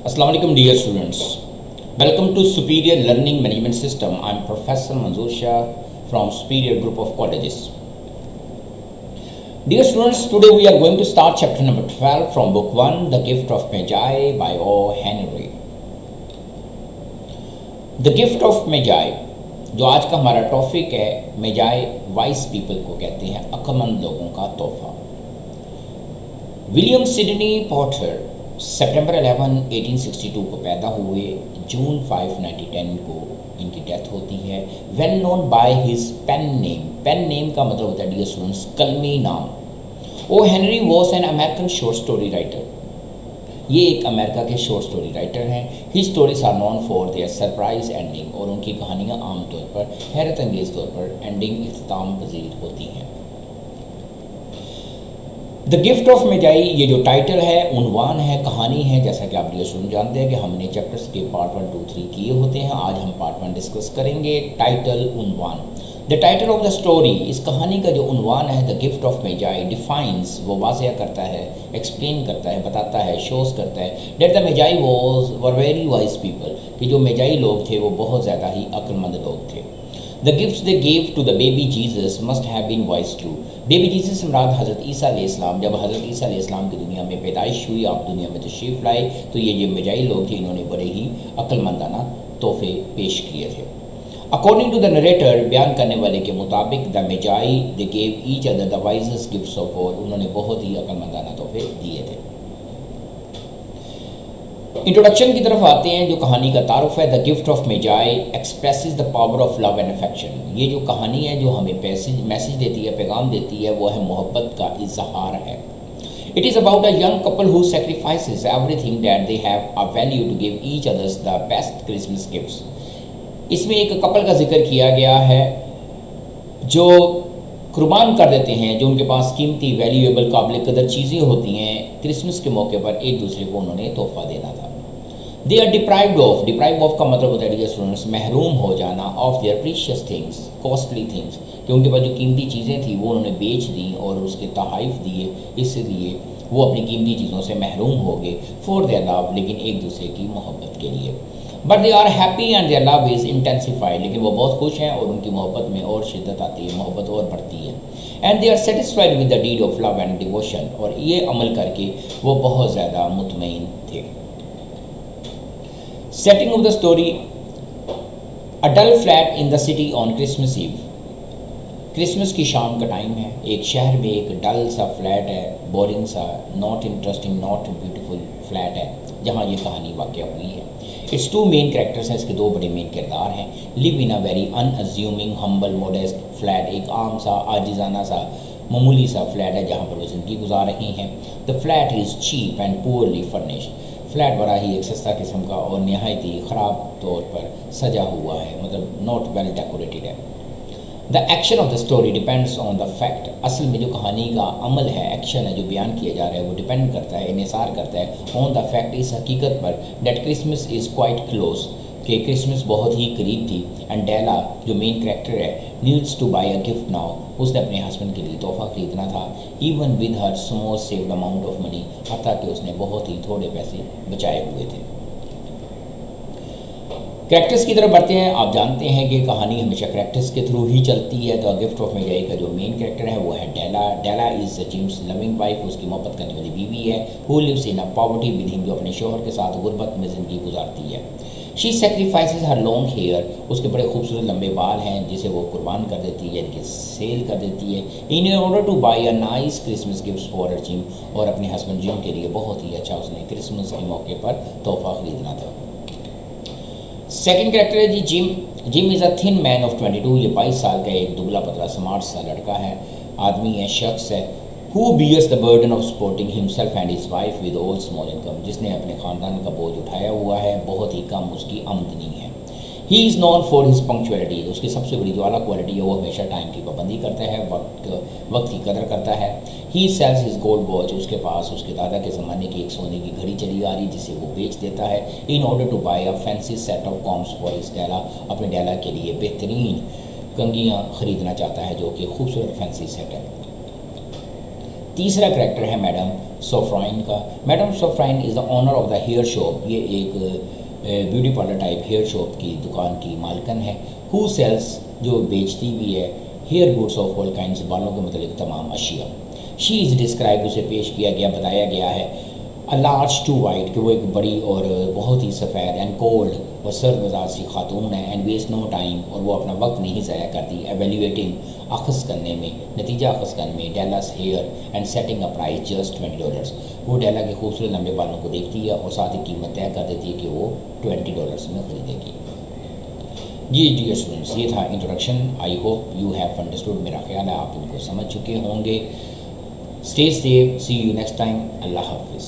Assalamu alaikum dear students. Welcome to Superior Learning Management System. I am Professor Manzoor Shah from Superior Group of Colleges. Dear students, today we are going to start chapter number 12 from book 1, The Gift of Magi by O. Henry. The Gift of Magi, जो आज का हमारा topic है, मेजाई vice people को कहते हैं, अक्लमंद लोगों का तोहफा। विलियम सिडनी पॉटर सितंबर 11, 1862 को पैदा हुए, जून 5, 1910 को इनकी डेथ होती है। Well known by his pen name, pen name का मतलब होता है डियर स्टूडेंट्स कलमी नाम। O Henry was an American short story writer, ये एक अमेरिका के शॉर्ट स्टोरी राइटर हैं। He stories are known for their surprise ending, और उनकी कहानियाँ आमतौर पर हैरत अंगेज तौर पर एंडिंग इख्तिताम पजीर होती हैं। द गिफ्ट ऑफ मेजाई, ये जो टाइटल है, उन्वान है, कहानी है। जैसा कि आप डियर जानते हैं कि हमने चैप्टर्स के पार्ट 1, 2, 3 किए होते हैं। आज हम पार्ट 1 डिस्कस करेंगे। टाइटल, उन्वान। The title of the story, इस कहानी का जो उन्वान है, the gift of Magi, defines, वो वाज़ह करता है, एक्सप्लेन करता है, बताता है, शोज करता है that the Magi were very wise people, कि जो मेजाई लोग थे वो बहुत ज़्यादा ही अक्लमंद लोग थे। The gifts they gave to the baby Jesus must have been wise too. Baby Jesus मुराद हज़रत ईसा अलैहिस्सलाम। जब हज़रत ईसा अलैहिस्सलाम की दुनिया में पैदाइश हुई, आप दुनिया में तशरीफ़ लाए, तो ये जो मेजाई लोग थे, इन्होंने बड़े ही अक्लमंदाना तोहफे पेश किए थे। अकॉर्डिंग टू द नरेटर, बयान करने वाले के मुताबिक, the Magi they gave each other the wisest gifts of all, उन्होंने बहुत ही अक्लमंदाना तोहफे दिए थे। इंट्रोडक्शन की तरफ आते हैं। जो कहानी का तारुफ है, the gift of Magi expresses the power of love and affection. ये जो कहानी है, जो हमें मैसेज देती है, पैगाम देती है, वो है मोहब्बत का इजहार है। It is about a young couple who sacrifices everything that they have a value to give each others the best Christmas gifts. इसमें एक कपल का जिक्र किया गया है जो कुर्बान कर देते हैं, जो उनके पास कीमती, वैल्यूएबल, काबिल कदर चीज़ें होती हैं, क्रिसमस के मौके पर एक दूसरे को उन्होंने तोहफा देना था। दे आर डिप्राइव्ड ऑफ का मतलब होता है डियर स्टूडेंट्स, महरूम हो जाना, of their precious things, costly things, कि उनके पास जो कीमती चीज़ें थी वो उन्होंने बेच दी और उसके तहाइफ दिए, इसलिए वो अपनी कीमती चीज़ों से महरूम हो गए। फॉर देयर लव, लेकिन एक दूसरे की मोहब्बत के लिए। But they are happy and their love is intensified, लेकिन वो बहुत खुश हैं और उनकी मोहब्बत में और शिद्दत आती है, मोहब्बत और बढ़ती है। And they are satisfied with the deed of love and devotion, और ये अमल करके वो बहुत ज़्यादा मुतमईन थे। Setting of the story, a dull flat in the city on Christmas eve. Christmas की शाम का टाइम है, एक शहर में एक डल सा फ्लैट है, बोरिंग सा, not interesting, not beautiful flat है, जहाँ ये कहानी वाक़या हुई है। इट्स टू मेन कैरेक्टर्स हैं, इसके दो बड़े मेन किरदार हैं। Live in a very अनअज्यूमिंग humble modest flat, एक आम सा, आजिज़ाना सा, मामूली सा फ्लैट है जहाँ पर वो ज़िंदगी गुजार रही हैं। The flat is cheap and poorly furnished, flat बड़ा ही एक सस्ता किस्म का और नहायत ही ख़राब तौर पर सजा हुआ है, मतलब नॉट वेल डेकोरेटेड है। The action of the story depends on the fact, असल में जो कहानी का अमल है, एक्शन है जो बयान किया जा रहा है, वो डिपेंड करता है, इन्हिसार करता है ऑन द फैक्ट, इस हकीकत पर, that Christmas is quite close, कि क्रिसमस बहुत ही करीब थी। एंड डेला, जो मेन कैरेक्टर है, needs to buy a gift now, उसने अपने हस्बैंड के लिए तोहफा खरीदना था। Even with her small saved amount of money, हत्ता कि उसने बहुत ही थोड़े पैसे बचाए हुए थे। कैरेक्टर्स की तरफ बढ़ते हैं। आप जानते हैं कि कहानी हमेशा कैरेक्टर्स के थ्रू ही चलती है। तो गिफ्ट ऑफ मेजाई का जो मेन कैरेक्टर है वो है Della. Della is Jim's loving wife, उसकी मोहब्बत करने वाली बीवी है। Who lives in a poverty with him, जो अपने शोहर के साथ गुर्बत में ज़िंदगी गुजारती है। She sacrifices her long hair, उसके बड़े खूबसूरत लंबे बाल हैं जिसे वो कुर्बान कर देती है, यानी कि सेल कर देती है, in order to buy a nice Christmas gift for her gym, और अपने हस्बैंड जिम के लिए बहुत ही अच्छा उसने क्रिसमस के मौके पर तोहफा खरीदना था। सेकंड कैरेक्टर है जी Jim. Jim is a thin man of 22, ये 22 साल का एक दुबला पतला स्मार्ट सा लड़का है, आदमी है, शख्स है। Who bears the burden of supporting himself and his wife with all small income, जिसने अपने ख़ानदान का बोझ उठाया हुआ है, बहुत ही कम उसकी आमदनी है। He is non for his punctuality, उसकी सबसे बड़ी जो आला क्वालिटी है वो हमेशा टाइम की पाबंदी करता है, वक्त की कदर करता है। ही सेल्स हिज गोल्ड वॉच, उसके पास उसके दादा के ज़माने की एक सोने की घड़ी चली आ रही जिसे वो बेच देता है। In order to buy a fancy set of combs for his Della, अपने डेला के लिए बेहतरीन कंघियाँ खरीदना चाहता है, जो कि खूबसूरत फैंसी सेट है। तीसरा कैरेक्टर है मैडम, सोफ्राइन का। Madam Sofronie is the owner of the hair shop, ये एक beauty parlour type hair shop की दुकान की मालकन है। हु सेल्स, जो बेचती भी है, hair goods of all kinds, बालों के मतलब तमाम अशिया। शी इज़ डिस्क्राइब, उसे पेश किया गया, बताया गया है, अ लार्ज टू वाइट, कि वो एक बड़ी और बहुत ही सफ़ेद एंड कोल्ड और सर्द मिजाज सी खातून है, एंड वेस्ट नो टाइम, और वो अपना वक्त नहीं ज़ाया करती, एवेल्यूएटिंग, अखज़ करने में, नतीजा अखज़ करने में, Della's hair and setting a price just $20। वो डेला के खूबसूरत लंबे बालों को देखती है और साथ ही कीमत तय कर देती है कि वो $20 में ख़रीदेगी। जी डियर स्टूडेंट्स, ये था introduction. I hope you have understood, मेरा ख्याल है आप इनको समझ चुके होंगे। Stay safe, see you next time, अल्लाह हाफिज़।